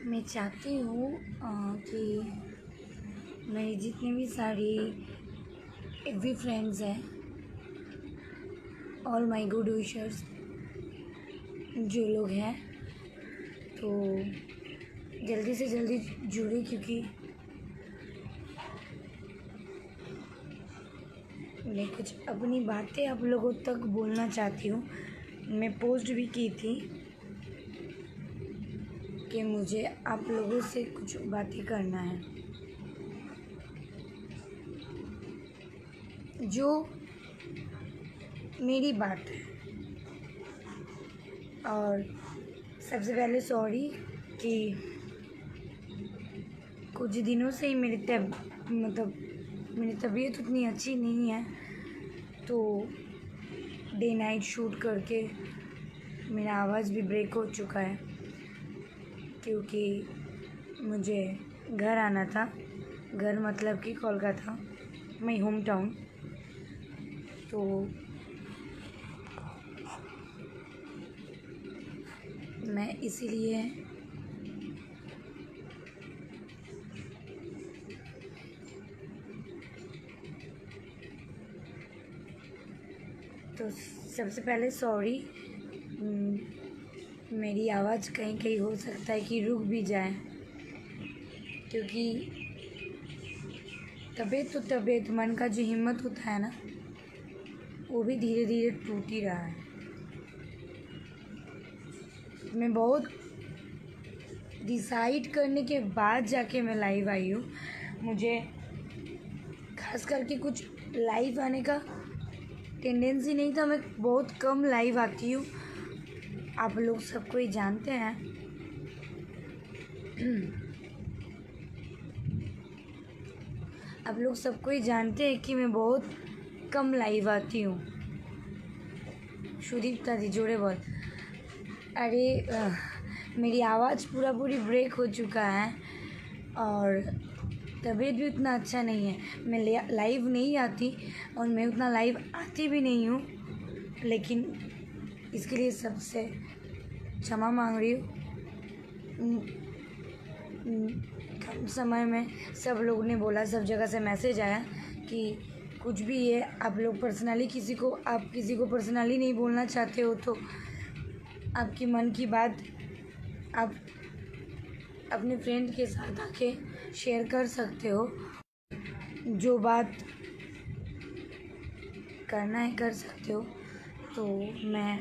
मैं चाहती हूँ कि मेरी जितनी भी सारी एफबी फ्रेंड्स हैं, ऑल माई गुड विशर्स जो लोग हैं, तो जल्दी से जल्दी जुड़े, क्योंकि मैं कुछ अपनी बातें आप लोगों तक बोलना चाहती हूँ। मैं पोस्ट भी की थी कि मुझे आप लोगों से कुछ बातें करना है। जो मेरी बात है, और सबसे पहले सॉरी कि कुछ दिनों से ही मेरी तबीयत उतनी अच्छी नहीं है, तो डे नाइट शूट करके मेरा आवाज़ भी ब्रेक हो चुका है, क्योंकि मुझे घर आना था। घर मतलब कि कोलकाता, माई होम टाउन। तो मैं इसीलिए तो सबसे पहले सॉरी। मेरी आवाज़ कहीं कहीं हो सकता है कि रुक भी जाए, क्योंकि तबीयत मन का जो हिम्मत होता है ना, वो भी धीरे धीरे टूट ही रहा है। मैं बहुत डिसाइड करने के बाद जाके मैं लाइव आई हूँ। मुझे खास करके कुछ लाइव आने का टेंडेंसी नहीं था। मैं बहुत कम लाइव आती हूँ, आप लोग सबको ही जानते हैं। आप लोग सबको ही जानते हैं कि मैं बहुत कम लाइव आती हूँ। सुदीप्ता दी जोड़े बोल। अरे मेरी आवाज़ पूरी ब्रेक हो चुका है, और तबीयत भी उतना अच्छा नहीं है। मैं लाइव नहीं आती, और मैं उतना लाइव आती भी नहीं हूँ, लेकिन इसके लिए सबसे क्षमा मांग रही हूँ। कम समय में सब लोगों ने बोला, सब जगह से मैसेज आया कि कुछ भी है, आप लोग पर्सनली आप किसी को पर्सनली नहीं बोलना चाहते हो, तो आपकी मन की बात आप अपने फ्रेंड के साथ आके शेयर कर सकते हो। जो बात करना है कर सकते हो। तो मैं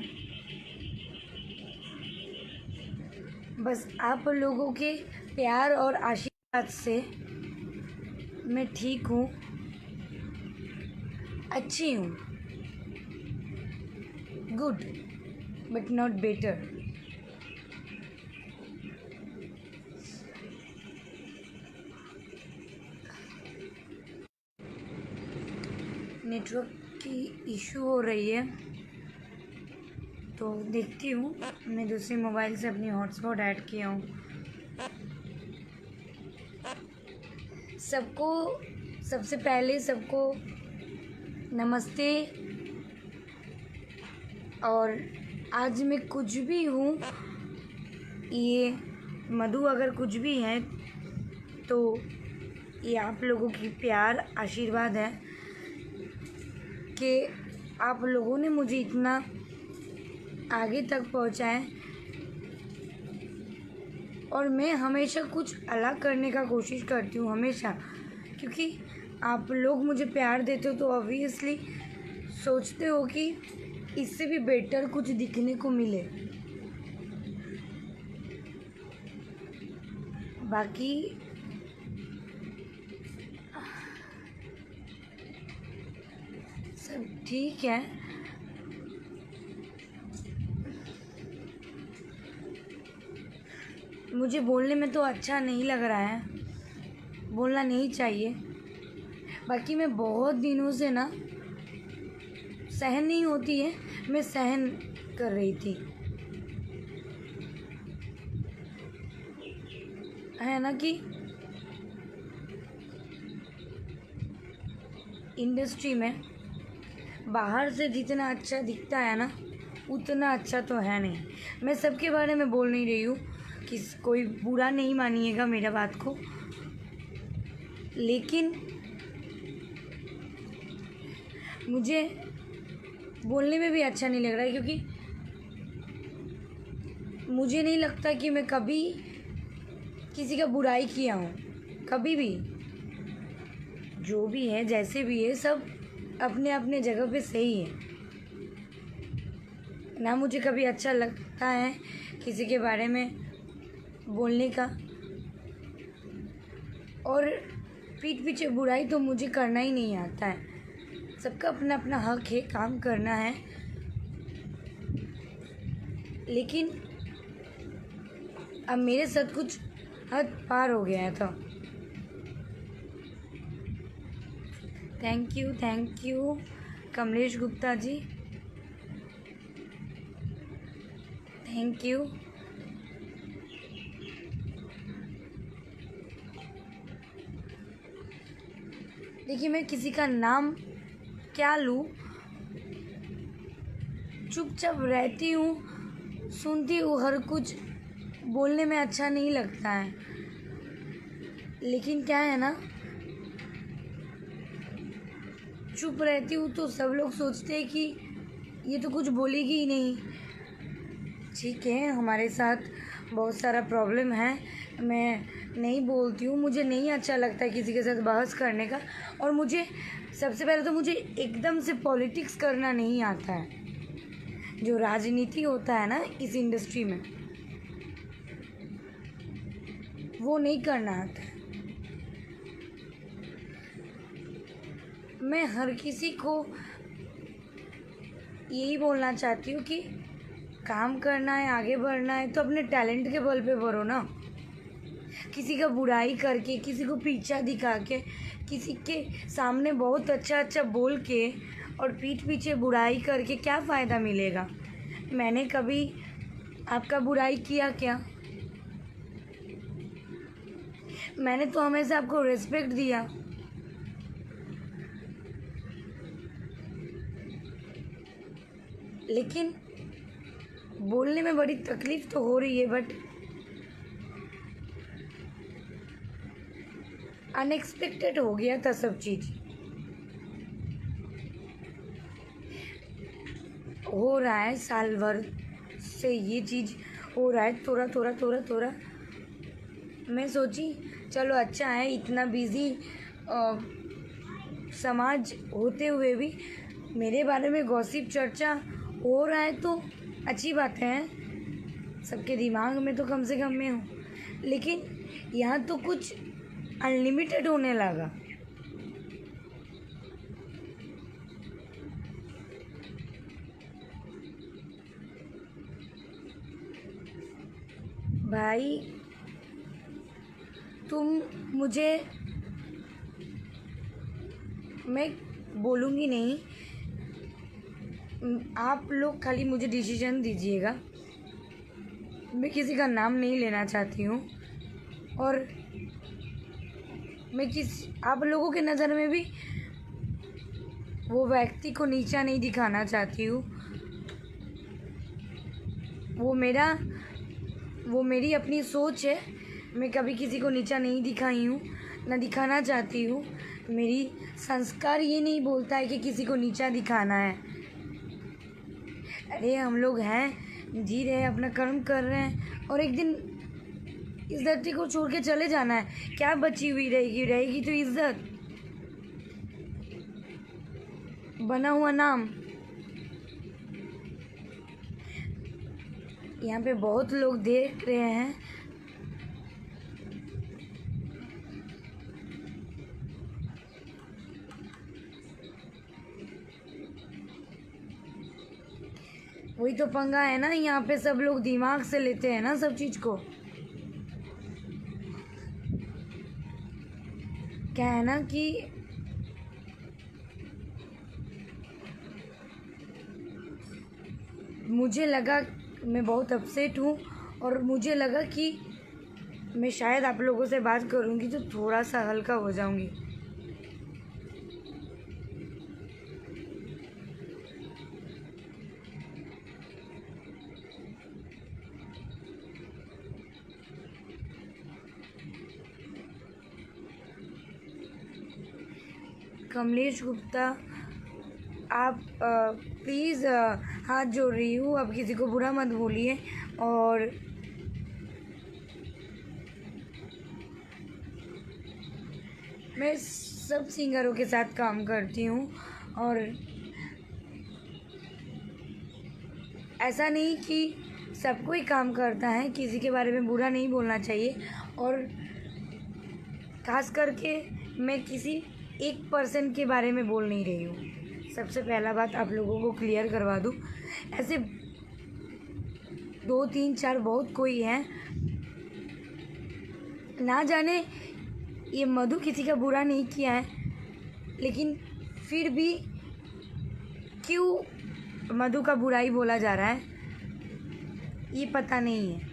बस आप लोगों के प्यार और आशीर्वाद से मैं ठीक हूँ, अच्छी हूँ, good but not better. Network की इशू हो रही है, तो देखती हूँ। मैं दूसरे मोबाइल से अपनी हॉटस्पॉट ऐड किया हूँ। सबसे पहले सबको नमस्ते। और आज मैं कुछ भी हूँ, ये मधु अगर कुछ भी है, तो ये आप लोगों की प्यार आशीर्वाद है कि आप लोगों ने मुझे इतना आगे तक पहुँचाए। और मैं हमेशा कुछ अलग करने का कोशिश करती हूँ, हमेशा, क्योंकि आप लोग मुझे प्यार देते हो, तो ऑब्वियसली सोचते हो कि इससे भी बेटर कुछ दिखने को मिले। बाकी सब ठीक है। मुझे बोलने में तो अच्छा नहीं लग रहा है, बोलना नहीं चाहिए। बाकी मैं बहुत दिनों से ना सहन नहीं होती है, मैं सहन कर रही थी, है ना, कि इंडस्ट्री में बाहर से जितना अच्छा दिखता है ना, उतना अच्छा तो है नहीं। मैं सबके बारे में बोल नहीं रही हूँ कोई बुरा नहीं मानिएगा मेरा बात को, लेकिन मुझे बोलने में भी अच्छा नहीं लग रहा है, क्योंकि मुझे नहीं लगता कि मैं कभी किसी का बुराई किया हूँ, कभी भी। जो भी है, जैसे भी है, सब अपने अपने जगह पे सही है ना। मुझे कभी अच्छा लगता है किसी के बारे में बोलने का, और पीठ पीछे बुराई तो मुझे करना ही नहीं आता है। सबका अपना अपना हक है, काम करना है, लेकिन अब मेरे साथ कुछ हद पार हो गया है। तो thank you Kamlesh Gupta ji, thank you. देखिए, मैं किसी का नाम क्या लूँ, चुपचाप रहती हूँ, सुनती हूँ हर कुछ, बोलने में अच्छा नहीं लगता है। लेकिन क्या है ना, चुप रहती हूँ तो सब लोग सोचते हैं कि ये तो कुछ बोलेगी ही नहीं। ठीक है, हमारे साथ बहुत सारा प्रॉब्लम है, मैं नहीं बोलती हूँ, मुझे नहीं अच्छा लगता है किसी के साथ बहस करने का। और मुझे सबसे पहले तो मुझे एकदम से पॉलिटिक्स करना नहीं आता है। जो राजनीति होता है ना इस इंडस्ट्री में, वो नहीं करना आता है। मैं हर किसी को यही बोलना चाहती हूँ कि काम करना है, आगे बढ़ना है तो अपने टैलेंट के बल पे बढ़ो ना। किसी का बुराई करके, किसी को पीछा दिखा के, किसी के सामने बहुत अच्छा अच्छा बोल के और पीठ पीछे बुराई करके क्या फ़ायदा मिलेगा। मैंने कभी आपका बुराई किया क्या? मैंने तो हमेशा आपको रिस्पेक्ट दिया। लेकिन बोलने में बड़ी तकलीफ़ तो हो रही है, बट अनएक्सपेक्टेड हो गया था सब चीज़। हो रहा है साल भर से ये चीज़ हो रहा है, थोड़ा थोड़ा थोड़ा थोड़ा। मैं सोची चलो अच्छा है, इतना बिज़ी समाज होते हुए भी मेरे बारे में गॉसिप चर्चा हो रहा है तो अच्छी बात है। सबके दिमाग में तो कम से कम मैं हूँ, लेकिन यहाँ तो कुछ अनलिमिटेड होने लगा। भाई तुम मुझे, मैं बोलूँगी नहीं, आप लोग खाली मुझे डिसीजन दीजिएगा। मैं किसी का नाम नहीं लेना चाहती हूँ, और मैं आप लोगों की नज़र में भी वो व्यक्ति को नीचा नहीं दिखाना चाहती हूँ। वो मेरी अपनी सोच है। मैं कभी किसी को नीचा नहीं दिखाई हूँ, ना दिखाना चाहती हूँ। मेरी संस्कार ये नहीं बोलता है कि किसी को नीचा दिखाना है। अरे हम लोग हैं, जी रहे हैं, अपना कर्म कर रहे हैं, और एक दिन इस धरती को छोड़ के चले जाना है। क्या बची हुई रहेगी तो इज्जत, बना हुआ नाम। यहाँ पे बहुत लोग देख रहे हैं। वही तो पंगा है ना, यहाँ पे सब लोग दिमाग से लेते हैं ना सब चीज़ को। क्या है ना कि मुझे लगा, मैं बहुत अपसेट हूँ, और मुझे लगा कि मैं शायद आप लोगों से बात करूँगी तो थोड़ा सा हल्का हो जाऊँगी। कमलेश गुप्ता, आप प्लीज़ हाथ जोड़ रही हूँ, आप किसी को बुरा मत बोलिए। और मैं सब सिंगरों के साथ काम करती हूँ और ऐसा नहीं कि सब कोई काम करता है, किसी के बारे में बुरा नहीं बोलना चाहिए। और खास करके मैं किसी एक पर्सन के बारे में बोल नहीं रही हूँ। सबसे पहला बात आप लोगों को क्लियर करवा दूँ, ऐसे 2 3 4 बहुत कोई हैं, ना जाने ये मधु किसी का बुरा नहीं किया है, लेकिन फिर भी क्यों मधु का बुराई बोला जा रहा है ये पता नहीं है।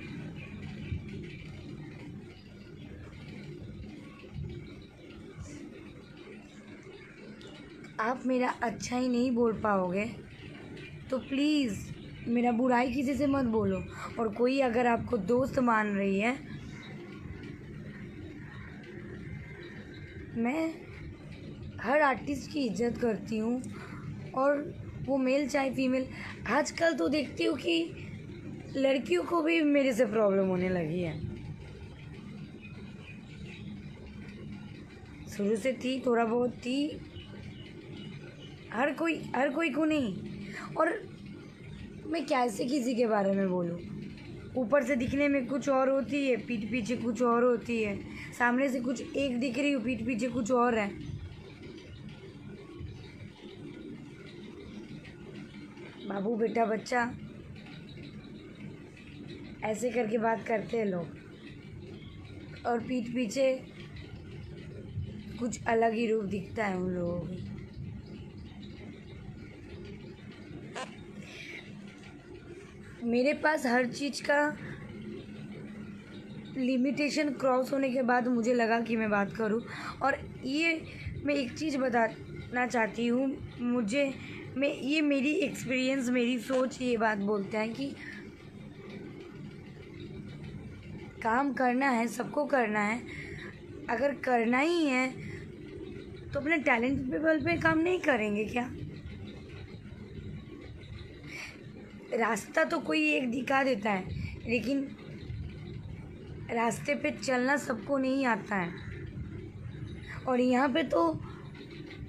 आप मेरा अच्छा ही नहीं बोल पाओगे तो प्लीज़ मेरा बुराई किसी से मत बोलो। और कोई अगर आपको दोस्त मान रही है, मैं हर आर्टिस्ट की इज्जत करती हूँ, और वो मेल चाहे फीमेल। आजकल तो देखती हूँ कि लड़कियों को भी मेरे से प्रॉब्लम होने लगी है। शुरू से थी, थोड़ा बहुत थी, हर कोई को नहीं। और मैं कैसे किसी के बारे में बोलूँ? ऊपर से दिखने में कुछ और होती है, पीठ पीछे कुछ और होती है। सामने से कुछ एक दिख रही हूँ, पीठ पीछे कुछ और है। बाबू बेटा बच्चा ऐसे करके बात करते हैं लोग, और पीठ पीछे कुछ अलग ही रूप दिखता है उन लोगों की। मेरे पास हर चीज़ का लिमिटेशन क्रॉस होने के बाद मुझे लगा कि मैं बात करूं। और ये मैं एक चीज़ बताना चाहती हूँ, ये मेरी एक्सपीरियंस, मेरी सोच ये बात बोलता है कि काम करना है, सबको करना है। अगर करना ही है तो अपने टैलेंट पे बल पे काम नहीं करेंगे क्या? रास्ता तो कोई एक दिखा देता है, लेकिन रास्ते पे चलना सबको नहीं आता है। और यहाँ पे तो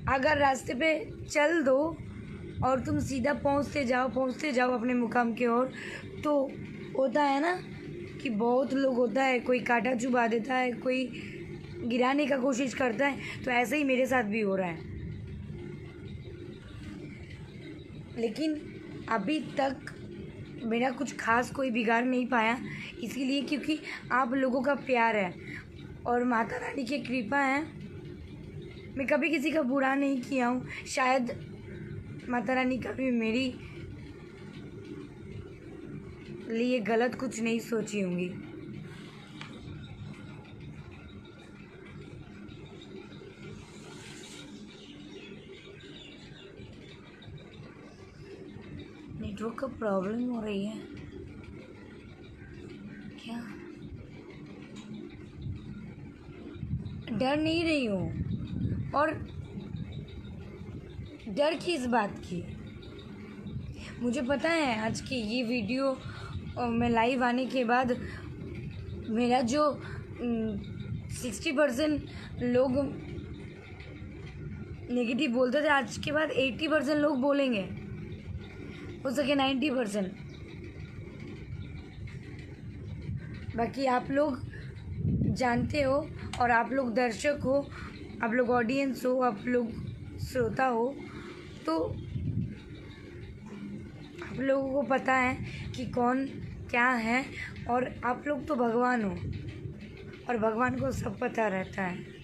अगर रास्ते पे चल दो और तुम सीधा पहुँचते जाओ अपने मुकाम की ओर, तो होता है ना कि बहुत लोग होता है, कोई कांटा चुभा देता है, कोई गिराने का कोशिश करता है। तो ऐसे ही मेरे साथ भी हो रहा है। लेकिन अभी तक मेरा कुछ खास कोई बिगाड़ नहीं पाया, इसीलिए क्योंकि आप लोगों का प्यार है और माता रानी की कृपा है। मैं कभी किसी का बुरा नहीं किया हूँ, शायद माता रानी कभी मेरी लिए गलत कुछ नहीं सोची होंगी। नेटवर्क का प्रॉब्लम हो रही है क्या? डर नहीं रही हूँ, और डर किस बात की? मुझे पता है आज की ये वीडियो में लाइव आने के बाद मेरा जो 60% लोग नेगेटिव बोलते थे, आज के बाद 80% लोग बोलेंगे, हो सके 90%। बाकी आप लोग जानते हो, और आप लोग दर्शक हो, आप लोग ऑडियंस हो, आप लोग श्रोता हो, तो आप लोगों को पता है कि कौन क्या है। और आप लोग तो भगवान हो, और भगवान को सब पता रहता है।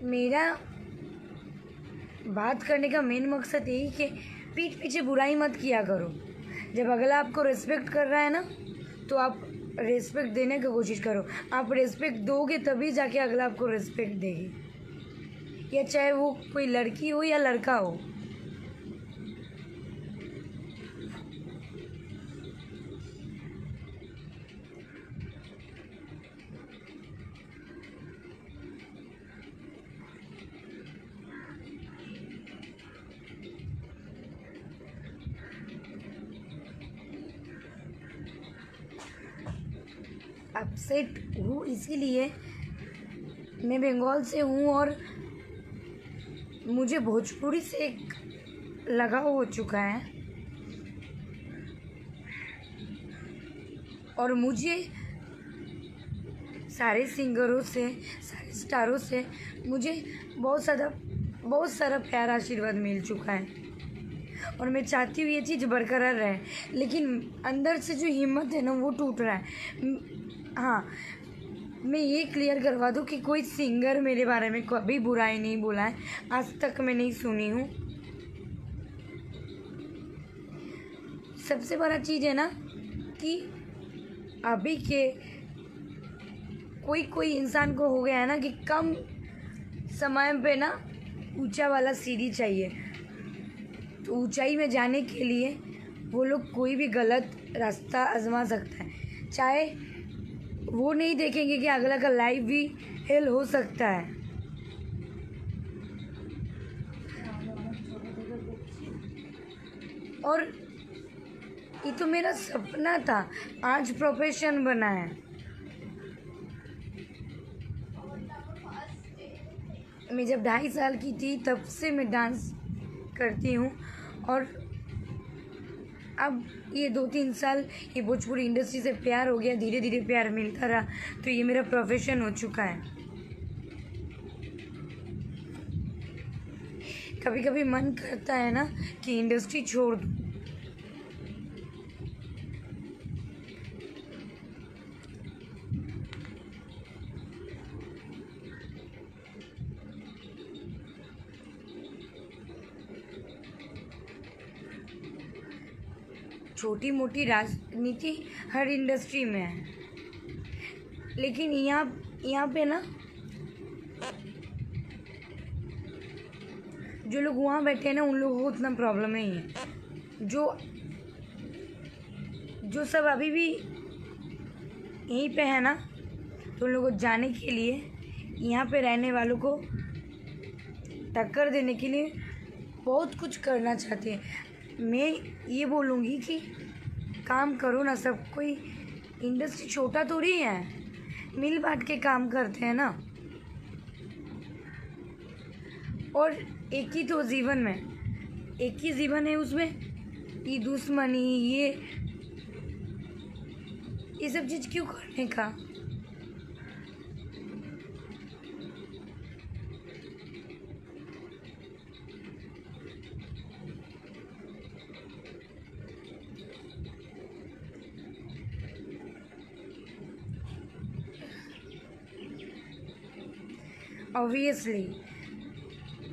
मेरा बात करने का मेन मकसद यही कि पीठ पीछे बुराई मत किया करो। जब अगला आपको रिस्पेक्ट कर रहा है ना, तो आप रिस्पेक्ट देने की कोशिश करो। आप रिस्पेक्ट दोगे तभी जाके अगला आपको रिस्पेक्ट देगी, या चाहे वो कोई लड़की हो या लड़का हो। अपसेट हूँ, इसीलिए मैं बंगाल से हूँ और मुझे भोजपुरी से एक लगाव हो चुका है और मुझे सारे सिंगरों से, सारे स्टारों से मुझे बहुत सारा प्यार आशीर्वाद मिल चुका है और मैं चाहती हूँ ये चीज़ बरकरार रहे, लेकिन अंदर से जो हिम्मत है ना वो टूट रहा है। हाँ, मैं ये क्लियर करवा दूँ कि कोई सिंगर मेरे बारे में कभी बुराई नहीं बोला है, आज तक मैं नहीं सुनी हूँ। सबसे बड़ा चीज़ है ना कि अभी के कोई इंसान को हो गया है ना कि कम समय पे ना ऊंचा वाला सीढ़ी चाहिए, तो ऊंचाई में जाने के लिए वो लोग कोई भी गलत रास्ता आजमा सकता है, चाहे वो नहीं देखेंगे कि अगला का लाइफ भी हेल हो सकता है। और ये तो मेरा सपना था, आज प्रोफेशन बना है। मैं जब 2.5 साल की थी तब से मैं डांस करती हूँ और अब ये 2-3 साल ये भोजपुरी इंडस्ट्री से प्यार हो गया, धीरे धीरे प्यार मिलता रहा, तो ये मेरा प्रोफेशन हो चुका है। कभी कभी मन करता है ना कि इंडस्ट्री छोड़ दूँ, छोटी मोटी राजनीति हर इंडस्ट्री में है, लेकिन यहाँ पे ना जो लोग वहाँ बैठे हैं ना उन लोगों को उतना प्रॉब्लम नहीं है। जो सब अभी भी यहीं पे है ना, तो उन लोगों को जाने के लिए, यहाँ पे रहने वालों को टक्कर देने के लिए बहुत कुछ करना चाहते हैं। मैं ये बोलूँगी कि काम करो ना सब, कोई इंडस्ट्री छोटा थोड़ी है, मिल बांट के काम करते हैं ना। और एक ही तो जीवन में, एक ही जीवन है, उसमें ये दुश्मनी ये सब चीज़ क्यों करने का। ऑब्वियसली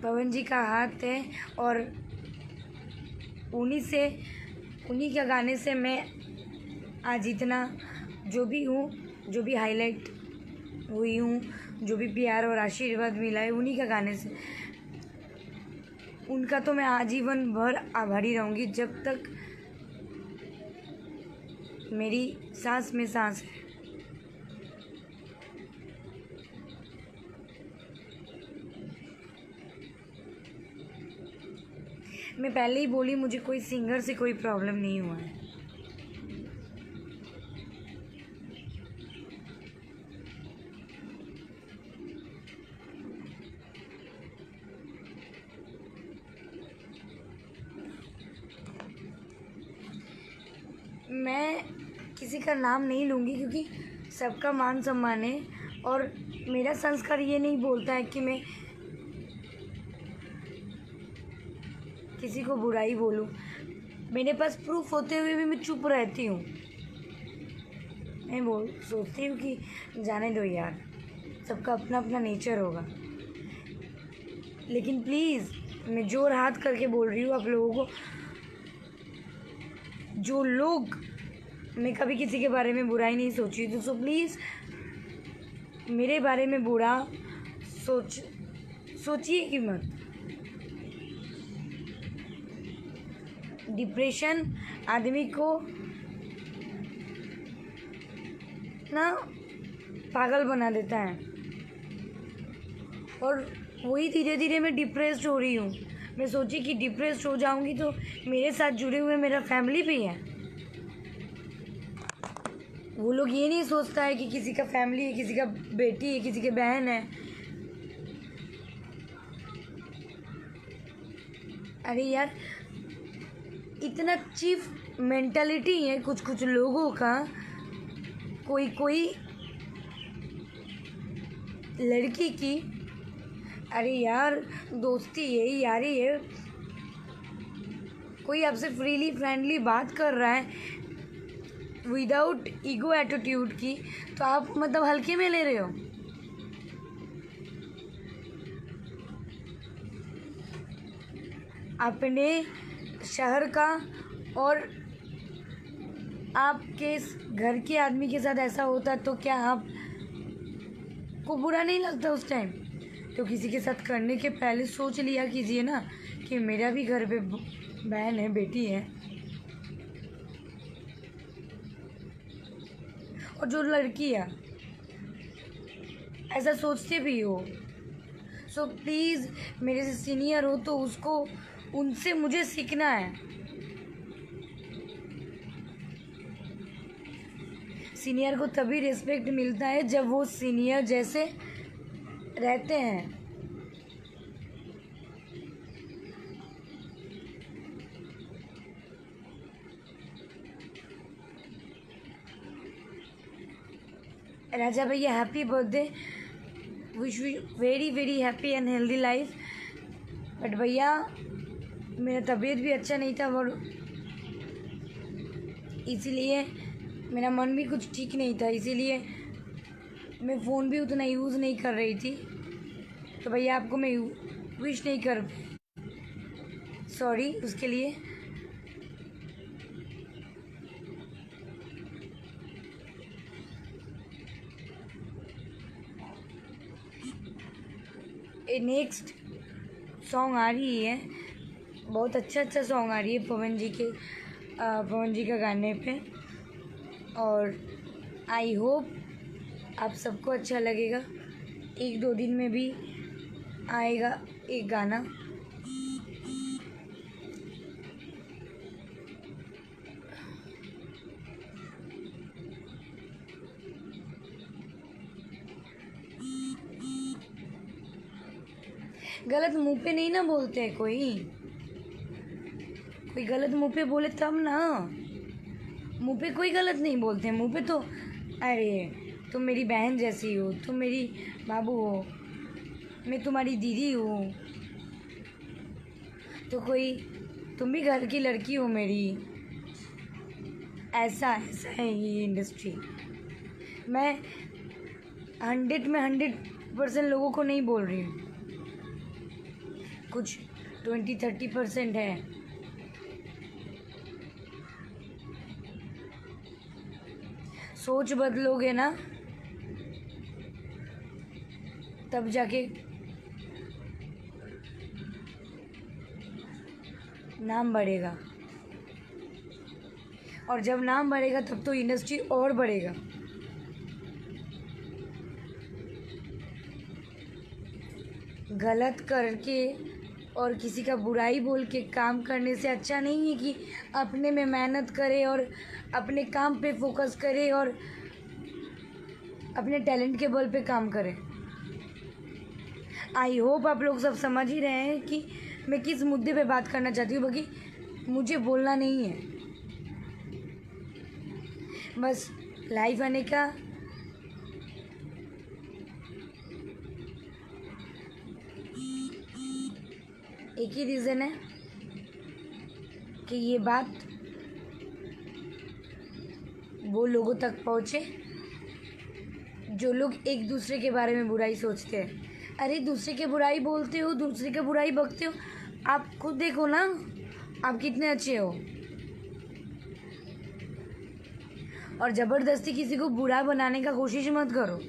पवन जी का हाथ है और उन्हीं के गाने से मैं आज इतना जो भी हूँ, जो भी हाईलाइट हुई हूँ, जो भी प्यार और आशीर्वाद मिला है उन्हीं का गाने से। उनका तो मैं आजीवन भर आभारी रहूँगी जब तक मेरी सांस में सांस है। मैं पहले ही बोली, मुझे कोई सिंगर से कोई प्रॉब्लम नहीं हुआ है। मैं किसी का नाम नहीं लूँगी क्योंकि सबका मान सम्मान है और मेरा संस्कार ये नहीं बोलता है कि मैं किसी को बुराई बोलूं। मेरे पास प्रूफ होते हुए भी मैं चुप रहती हूँ। मैं सोचती हूँ कि जाने दो यार, सबका अपना अपना नेचर होगा, लेकिन प्लीज़ मैं जोर हाथ करके बोल रही हूँ आप लोगों को, जो लोग, मैं कभी किसी के बारे में बुराई नहीं सोची, तो सो प्लीज़ मेरे बारे में बुरा सोचिए कि मत। डिप्रेशन आदमी को ना पागल बना देता है और वही धीरे धीरे मैं डिप्रेस्ड हो रही हूँ। मैं सोची कि डिप्रेस्ड हो जाऊँगी तो मेरे साथ जुड़े हुए मेरा फैमिली भी है, वो लोग ये नहीं सोचता है कि किसी का फैमिली है, किसी का बेटी है, किसी के बहन है। अरे यार, इतना चीफ मेंटालिटी है कुछ कुछ लोगों का। कोई कोई लड़की की, अरे यार दोस्ती है, यारी है, कोई आपसे फ्रीली फ्रेंडली बात कर रहा है विदाउट ईगो एटीट्यूड की, तो आप मतलब हल्के में ले रहे हो। अपने शहर का और आपके घर के आदमी के साथ ऐसा होता तो क्या आप को बुरा नहीं लगता उस टाइम? तो किसी के साथ करने के पहले सोच लिया कीजिए ना कि मेरा भी घर पे बहन है, बेटी है। और जो लड़की है ऐसा सोचते भी हो, सो प्लीज़ मेरे से सीनियर हो तो उसको, उनसे मुझे सीखना है। सीनियर को तभी रिस्पेक्ट मिलता है जब वो सीनियर जैसे रहते हैं। राजा भैया happy birthday, wish you very very happy and healthy life. But भैया मेरा तबीयत भी अच्छा नहीं था और इसीलिए मेरा मन भी कुछ ठीक नहीं था, इसीलिए मैं फ़ोन भी उतना यूज़ नहीं कर रही थी। तो भैया आपको मैं विश नहीं कर, सॉरी उसके लिए। नेक्स्ट सॉन्ग आ रही है, बहुत अच्छा सॉन्ग आ रही है पवन जी का गाने पे, और आई होप आप सबको अच्छा लगेगा। 1-2 दिन में भी आएगा एक गाना। गलत मुंह पे नहीं ना बोलते हैं, कोई गलत मुंह पे बोले तब ना। मुंह पे कोई गलत नहीं बोलते हैं, मुंह पे तो अरे तुम मेरी बहन जैसी हो, तुम मेरी बाबू हो, मैं तुम्हारी दीदी हूँ, तो कोई तुम भी घर की लड़की हो मेरी। ऐसा है ये इंडस्ट्री। मैं 100 में 100% लोगों को नहीं बोल रही हूँ, कुछ 20-30% है। सोच बदलोगे ना तब जाके नाम बढ़ेगा, और जब नाम बढ़ेगा तब तो इंडस्ट्री और बढ़ेगा। गलत करके और किसी का बुराई बोल के काम करने से अच्छा नहीं है कि अपने में मेहनत करे और अपने काम पे फोकस करे और अपने टैलेंट के बल पे काम करे। आई होप आप लोग सब समझ ही रहे हैं कि मैं किस मुद्दे पे बात करना चाहती हूँ, बाकी मुझे बोलना नहीं है, बस लाइव आने का एक ही रीज़न है कि ये बात वो लोगों तक पहुँचे जो लोग एक दूसरे के बारे में बुराई सोचते हैं। अरे दूसरे के बुराई बोलते हो, दूसरे के बुराई बकते हो, आप खुद देखो ना आप कितने अच्छे हो। और ज़बरदस्ती किसी को बुरा बनाने का कोशिश मत करो।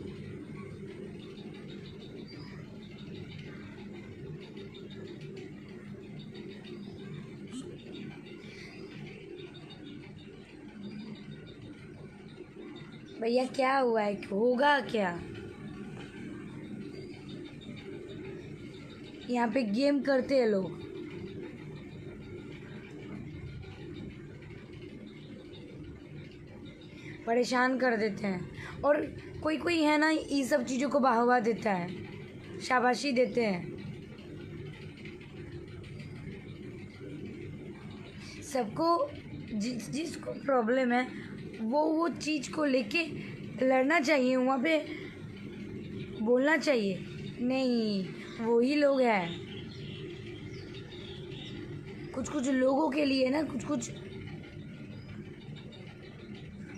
भैया क्या हुआ है, होगा क्या? यहाँ पे गेम करते हैं लोग। परेशान कर देते हैं। और कोई कोई है ना, ये सब चीज़ों को बढ़ावा देता है, शाबाशी देते हैं। सबको जिसको प्रॉब्लम है वो चीज़ को लेके लड़ना चाहिए, वहाँ पे बोलना चाहिए। नहीं, वही लोग हैं। कुछ कुछ लोगों के लिए ना, कुछ कुछ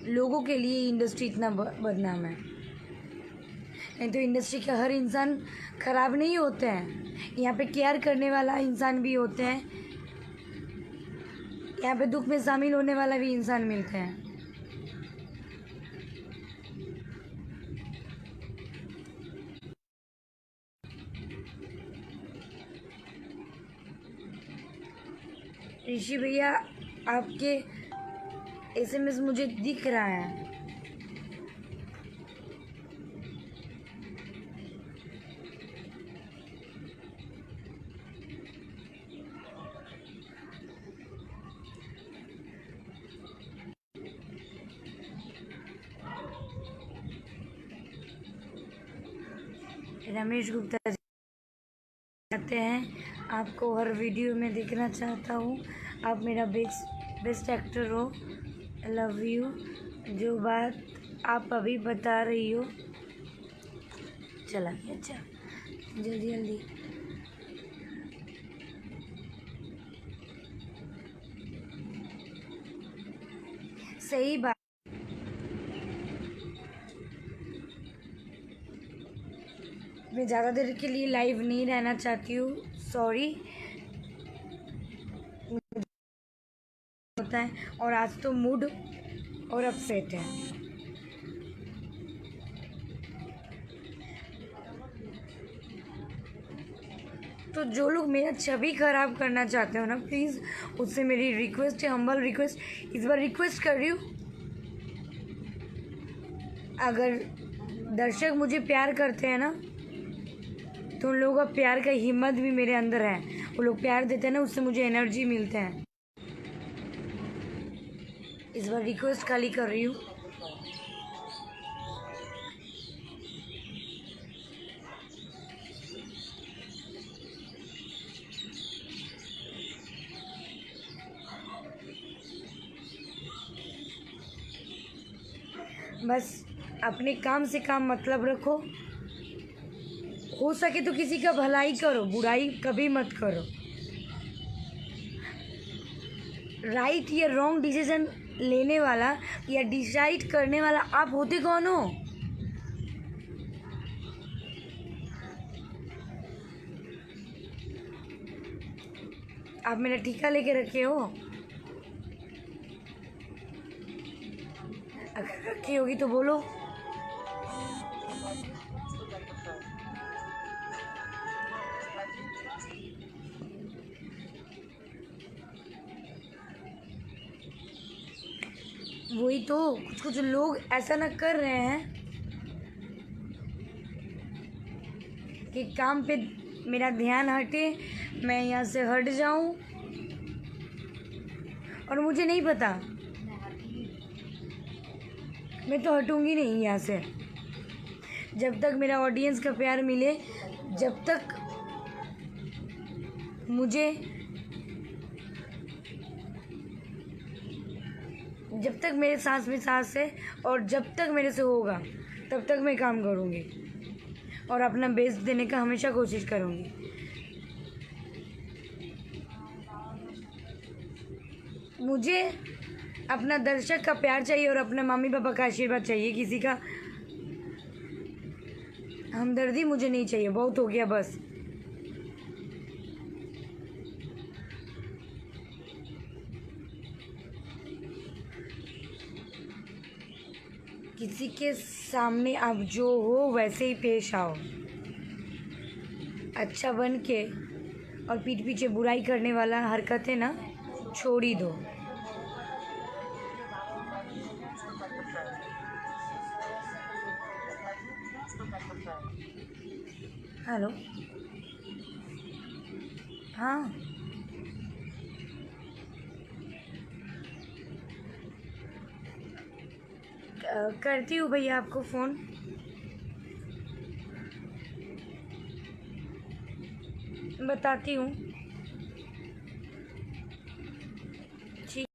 लोगों के लिए इंडस्ट्री इतना बदनाम है। नहीं तो इंडस्ट्री के हर इंसान खराब नहीं होते हैं। यहाँ पे केयर करने वाला इंसान भी होते हैं, यहाँ पे दुख में शामिल होने वाला भी इंसान मिलते हैं। ऋषि भैया, आपके एसएमएस मुझे दिख रहा है। रमेश गुप्ता जी कहते हैं, आपको हर वीडियो में देखना चाहता हूँ, आप मेरा बेस्ट एक्टर हो, लव यू। जो बात आप अभी बता रही हो, चला गया। अच्छा, जल्दी जल्दी। सही बात। मैं ज़्यादा देर के लिए लाइव नहीं रहना चाहती हूँ, सॉरी होता है। और आज तो मूड और अपसेट है। तो जो लोग मेरा छवि खराब करना चाहते हो ना, प्लीज़ उससे मेरी रिक्वेस्ट है, हम्बल रिक्वेस्ट, इस बार रिक्वेस्ट कर रही हूँ, अगर दर्शक मुझे प्यार करते हैं ना, तो उन लोगों का प्यार का हिम्मत भी मेरे अंदर है। वो लोग प्यार देते हैं ना, उससे मुझे एनर्जी मिलते हैं। इस बार रिक्वेस्ट खाली कर रही हूँ। बस अपने काम से काम मतलब रखो, हो सके तो किसी का भलाई करो, बुराई कभी मत करो। राइट या रॉन्ग डिसीजन लेने वाला या डिसाइड करने वाला आप होते कौन हो? आप मेरा टीका लेके रखे हो? अगर रखी होगी तो बोलो। वही तो, कुछ कुछ लोग ऐसा ना कर रहे हैं कि काम पे मेरा ध्यान हटे, मैं यहाँ से हट जाऊँ। और मुझे नहीं पता, मैं तो हटूँगी नहीं यहाँ से जब तक मेरा ऑडियंस का प्यार मिले, जब तक मुझे, जब तक मेरे सांस में सांस है और जब तक मेरे से होगा तब तक मैं काम करूँगी और अपना बेस्ट देने का हमेशा कोशिश करूँगी। मुझे अपना दर्शक का प्यार चाहिए और अपने मम्मी पापा का आशीर्वाद चाहिए, किसी का हमदर्दी मुझे नहीं चाहिए, बहुत हो गया बस। किसी के सामने आप जो हो वैसे ही पेश आओ, अच्छा बन के, और पीठ पीछे बुराई करने वाला हरकतें ना छोड़ ही दो। हेलो, हाँ, करती हूँ भैया आपको फ़ोन। बताती हूँ।